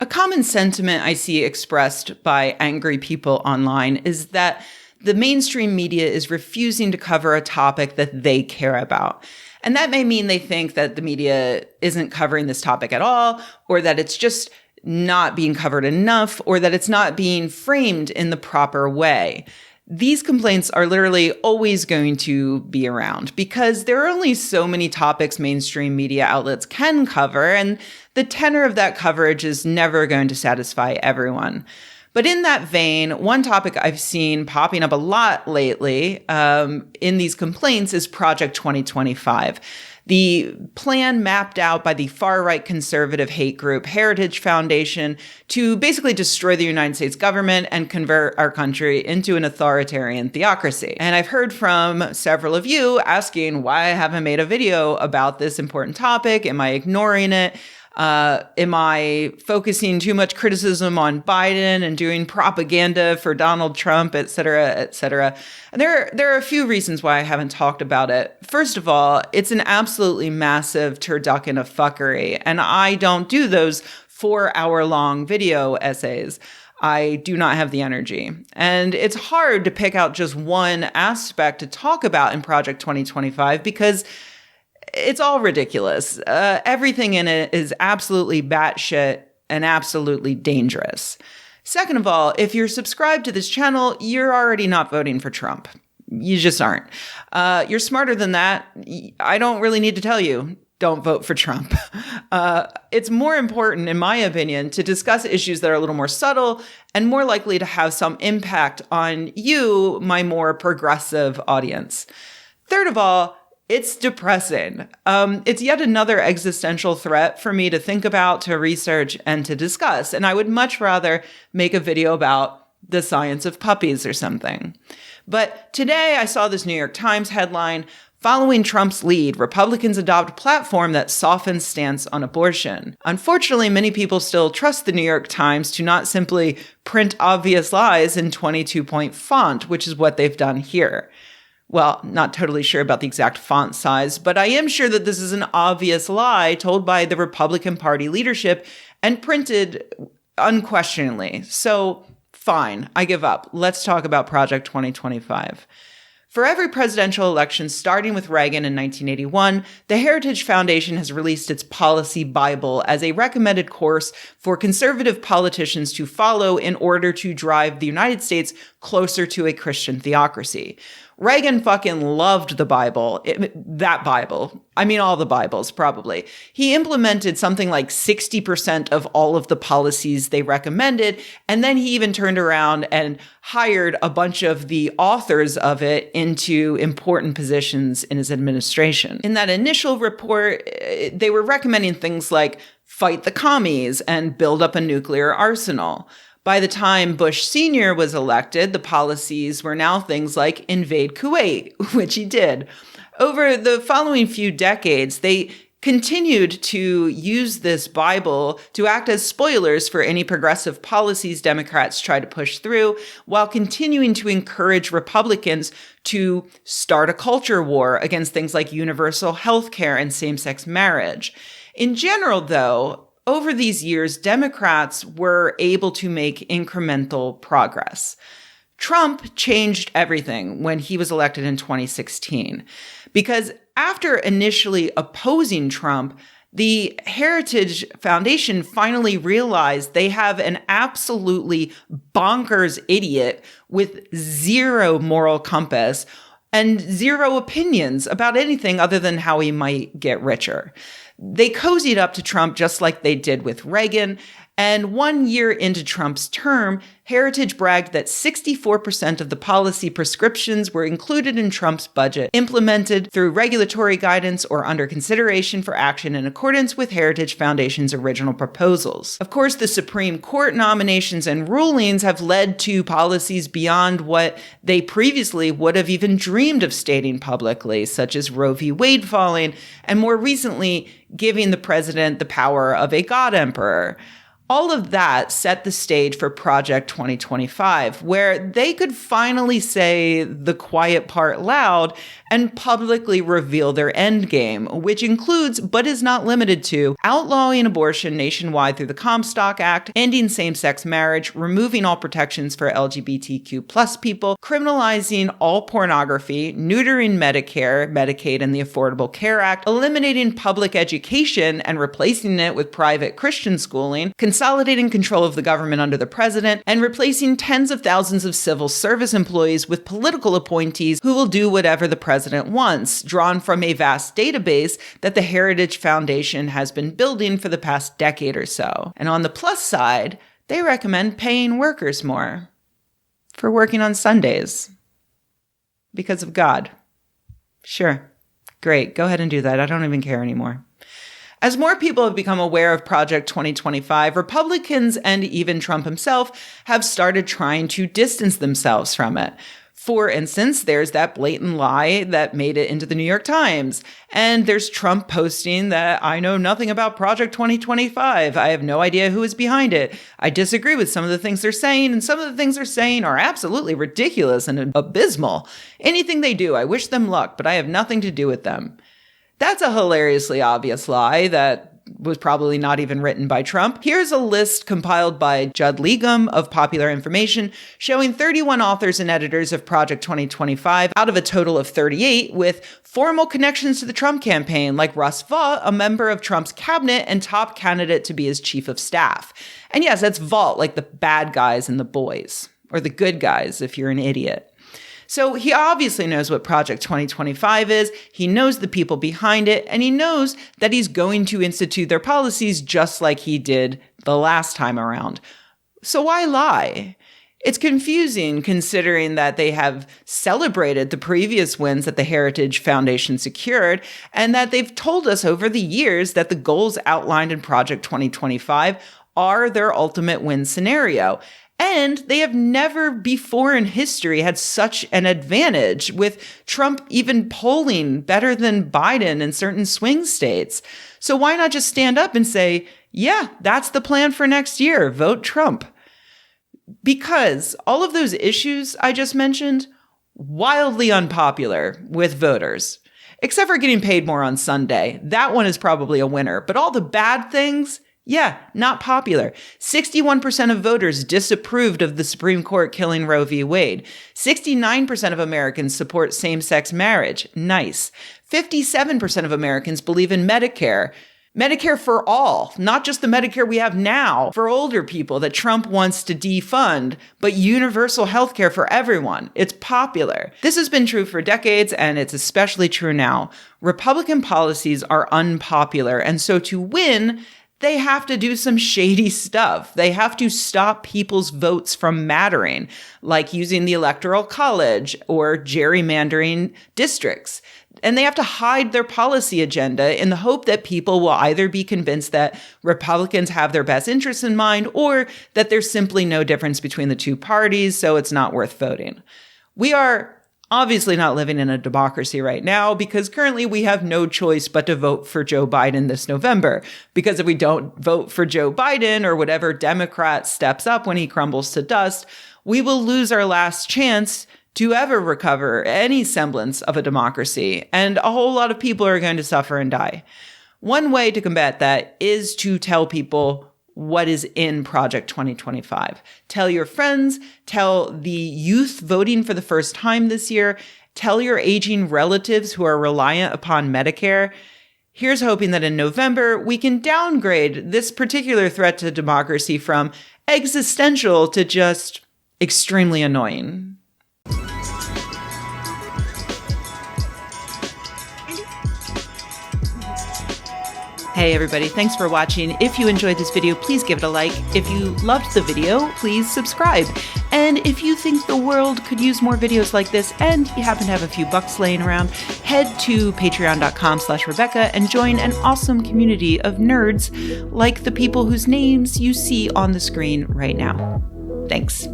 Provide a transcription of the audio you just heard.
A common sentiment I see expressed by angry people online is that the mainstream media is refusing to cover a topic that they care about. And that may mean they think that the media isn't covering this topic at all, or that it's just not being covered enough, or that it's not being framed in the proper way. These complaints are literally always going to be around because there are only so many topics mainstream media outlets can cover, and the tenor of that coverage is never going to satisfy everyone. But in that vein, one topic I've seen popping up a lot lately in these complaints is Project 2025. The plan mapped out by the far-right conservative hate group Heritage Foundation to basically destroy the United States government and convert our country into an authoritarian theocracy. And I've heard from several of you asking why I haven't made a video about this important topic. Am I ignoring it? Am I focusing too much criticism on Biden and doing propaganda for Donald Trump, et cetera, et cetera? And there are a few reasons why I haven't talked about it. First of all, it's an absolutely massive turducken of fuckery, and I don't do those 4-hour-long video essays. I do not have the energy. And it's hard to pick out just one aspect to talk about in Project 2025 because it's all ridiculous. Everything in it is absolutely batshit and absolutely dangerous. Second of all, if you're subscribed to this channel, you're already not voting for Trump. You just aren't. You're smarter than that. I don't really need to tell you, don't vote for Trump. It's more important, in my opinion, to discuss issues that are a little more subtle and more likely to have some impact on you, my more progressive audience. Third of all, it's depressing. It's yet another existential threat for me to think about, to research, and to discuss. And I would much rather make a video about the science of puppies or something. But today I saw this New York Times headline, "Following Trump's lead, Republicans adopt platform that softens stance on abortion." Unfortunately, many people still trust the New York Times to not simply print obvious lies in 22-point font, which is what they've done here. Well, not totally sure about the exact font size, but I am sure that this is an obvious lie told by the Republican Party leadership and printed unquestioningly. So fine, I give up. Let's talk about Project 2025. For every presidential election, starting with Reagan in 1981, the Heritage Foundation has released its Policy Bible as a recommended course for conservative politicians to follow in order to drive the United States closer to a Christian theocracy. Reagan fucking loved the Bible. That Bible. I mean, all the Bibles, probably. He implemented something like 60% of all of the policies they recommended, and then he even turned around and hired a bunch of the authors of it into important positions in his administration. In that initial report, they were recommending things like fight the commies and build up a nuclear arsenal. By the time Bush Sr. was elected, the policies were now things like invade Kuwait, which he did. Over the following few decades, they continued to use this Bible to act as spoilers for any progressive policies Democrats tried to push through, while continuing to encourage Republicans to start a culture war against things like universal health care and same-sex marriage. In general, though, over these years, Democrats were able to make incremental progress. Trump changed everything when he was elected in 2016, because after initially opposing Trump, the Heritage Foundation finally realized they have an absolutely bonkers idiot with zero moral compass and zero opinions about anything other than how he might get richer. They cozied up to Trump just like they did with Reagan, and 1 year into Trump's term, Heritage bragged that 64% of the policy prescriptions were included in Trump's budget, implemented through regulatory guidance or under consideration for action in accordance with Heritage Foundation's original proposals. Of course, the Supreme Court nominations and rulings have led to policies beyond what they previously would have even dreamed of stating publicly, such as Roe v. Wade falling, and more recently, giving the president the power of a God emperor. All of that set the stage for Project 2025, where they could finally say the quiet part loud and publicly reveal their endgame, which includes, but is not limited to, outlawing abortion nationwide through the Comstock Act, ending same-sex marriage, removing all protections for LGBTQ plus people, criminalizing all pornography, neutering Medicare, Medicaid, and the Affordable Care Act, eliminating public education and replacing it with private Christian schooling, consolidating control of the government under the president, and replacing tens of thousands of civil service employees with political appointees who will do whatever the president wants, drawn from a vast database that the Heritage Foundation has been building for the past decade or so. And on the plus side, they recommend paying workers more for working on Sundays because of God. Sure. Great. Go ahead and do that. I don't even care anymore. As more people have become aware of Project 2025, Republicans and even Trump himself have started trying to distance themselves from it. For instance, there's that blatant lie that made it into the New York Times. And there's Trump posting that I know nothing about Project 2025. I have no idea who is behind it. I disagree with some of the things they're saying, and some of the things they're saying are absolutely ridiculous and abysmal. Anything they do, I wish them luck, but I have nothing to do with them. That's a hilariously obvious lie that was probably not even written by Trump. Here's a list compiled by Judd Legum of Popular Information showing 31 authors and editors of Project 2025 out of a total of 38 with formal connections to the Trump campaign, like Russ Vought, a member of Trump's cabinet and top candidate to be his chief of staff. And yes, that's Vought, like the bad guys and the boys, or the good guys if you're an idiot. So he obviously knows what Project 2025 is, he knows the people behind it, and he knows that he's going to institute their policies just like he did the last time around. So why lie? It's confusing considering that they have celebrated the previous wins that the Heritage Foundation secured, and that they've told us over the years that the goals outlined in Project 2025 are their ultimate win scenario. And they have never before in history had such an advantage, with Trump even polling better than Biden in certain swing states. So why not just stand up and say, yeah, that's the plan for next year, vote Trump? Because all of those issues I just mentioned, wildly unpopular with voters. Except for getting paid more on Sunday. That one is probably a winner. But all the bad things, yeah, not popular. 61% of voters disapproved of the Supreme Court killing Roe v. Wade. 69% of Americans support same-sex marriage. Nice. 57% of Americans believe in Medicare. Medicare for all, not just the Medicare we have now for older people that Trump wants to defund, but universal health care for everyone. It's popular. This has been true for decades, and it's especially true now. Republican policies are unpopular, and so to win, they have to do some shady stuff. They have to stop people's votes from mattering, like using the Electoral College or gerrymandering districts. And they have to hide their policy agenda in the hope that people will either be convinced that Republicans have their best interests in mind or that there's simply no difference between the two parties, so it's not worth voting. We are obviously not living in a democracy right now because currently we have no choice but to vote for Joe Biden this November. Because if we don't vote for Joe Biden or whatever Democrat steps up when he crumbles to dust, we will lose our last chance to ever recover any semblance of a democracy. And a whole lot of people are going to suffer and die. One way to combat that is to tell people what is in Project 2025. Tell your friends, tell the youth voting for the first time this year, tell your aging relatives who are reliant upon Medicare. Here's hoping that in November, we can downgrade this particular threat to democracy from existential to just extremely annoying. Hey everybody, thanks for watching. If you enjoyed this video, please give it a like. If you loved the video, please subscribe. And if you think the world could use more videos like this and you happen to have a few bucks laying around, head to patreon.com/Rebecca and join an awesome community of nerds like the people whose names you see on the screen right now. Thanks.